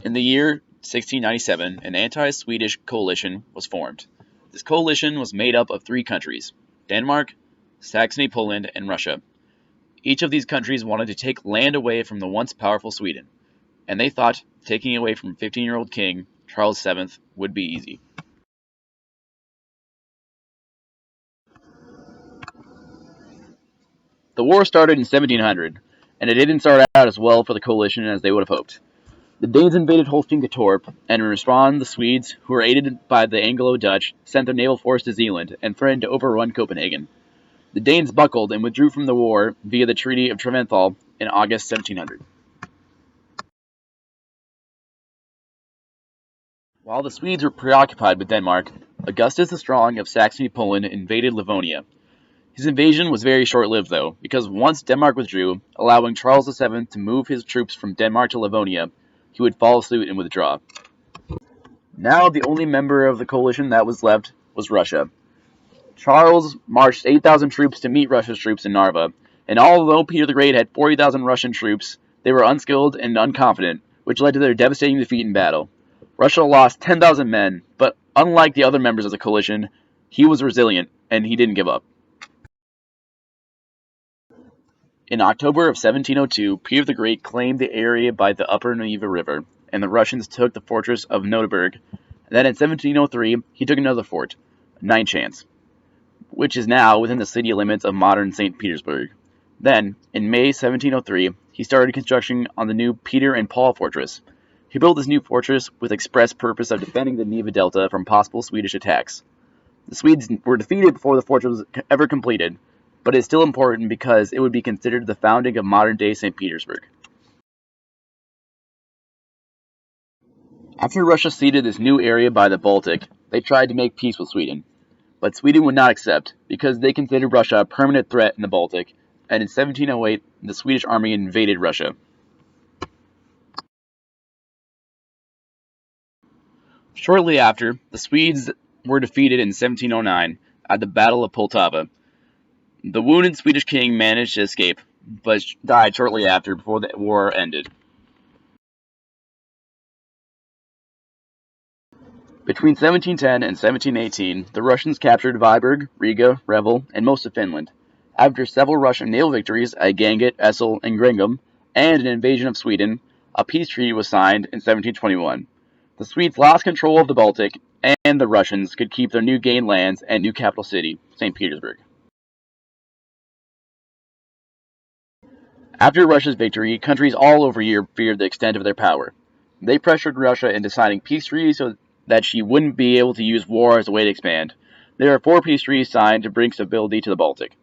In the year 1697, an anti-Swedish coalition was formed. This coalition was made up of three countries: Denmark, Saxony-Poland, and Russia. Each of these countries wanted to take land away from the once powerful Sweden, and they thought taking it away from 15-year-old King Charles VII would be easy. The war started in 1700, and it didn't start out as well for the coalition as they would have hoped. The Danes invaded Holstein-Gottorp, and in response the Swedes, who were aided by the Anglo-Dutch, sent their naval force to Zealand and threatened to overrun Copenhagen. The Danes buckled and withdrew from the war via the Treaty of Treventhal in August 1700. While the Swedes were preoccupied with Denmark, Augustus the Strong of Saxony-Poland invaded Livonia. His invasion was very short-lived, though, because once Denmark withdrew, allowing Charles VII to move his troops from Denmark to Livonia, he would follow suit and withdraw. Now the only member of the coalition that was left was Russia. Charles marched 8,000 troops to meet Russia's troops in Narva, and although Peter the Great had 40,000 Russian troops, they were unskilled and unconfident, which led to their devastating defeat in battle. Russia lost 10,000 men, but unlike the other members of the coalition, he was resilient, and he didn't give up. In October of 1702, Peter the Great claimed the area by the upper Neva River, and the Russians took the fortress of Nodeburg. Then in 1703, he took another fort, Ninechance, which is now within the city limits of modern St. Petersburg. Then, in May 1703, he started construction on the new Peter and Paul fortress. He built this new fortress with express purpose of defending the Neva Delta from possible Swedish attacks. The Swedes were defeated before the fortress was ever completed, but it's still important because it would be considered the founding of modern-day St. Petersburg. After Russia ceded this new area by the Baltic, they tried to make peace with Sweden. But Sweden would not accept, because they considered Russia a permanent threat in the Baltic, and in 1708, the Swedish army invaded Russia. Shortly after, the Swedes were defeated in 1709 at the Battle of Poltava. The wounded Swedish king managed to escape, but died shortly after before the war ended. Between 1710 and 1718, the Russians captured Vyborg, Riga, Revel, and most of Finland. After several Russian naval victories at Ganget, Essel, and Gringam, and an invasion of Sweden, a peace treaty was signed in 1721. The Swedes lost control of the Baltic, and the Russians could keep their new gained lands and new capital city, St. Petersburg. After Russia's victory, countries all over Europe feared the extent of their power. They pressured Russia into signing peace treaties so that she wouldn't be able to use war as a way to expand. There are 4 peace treaties signed to bring stability to the Baltic.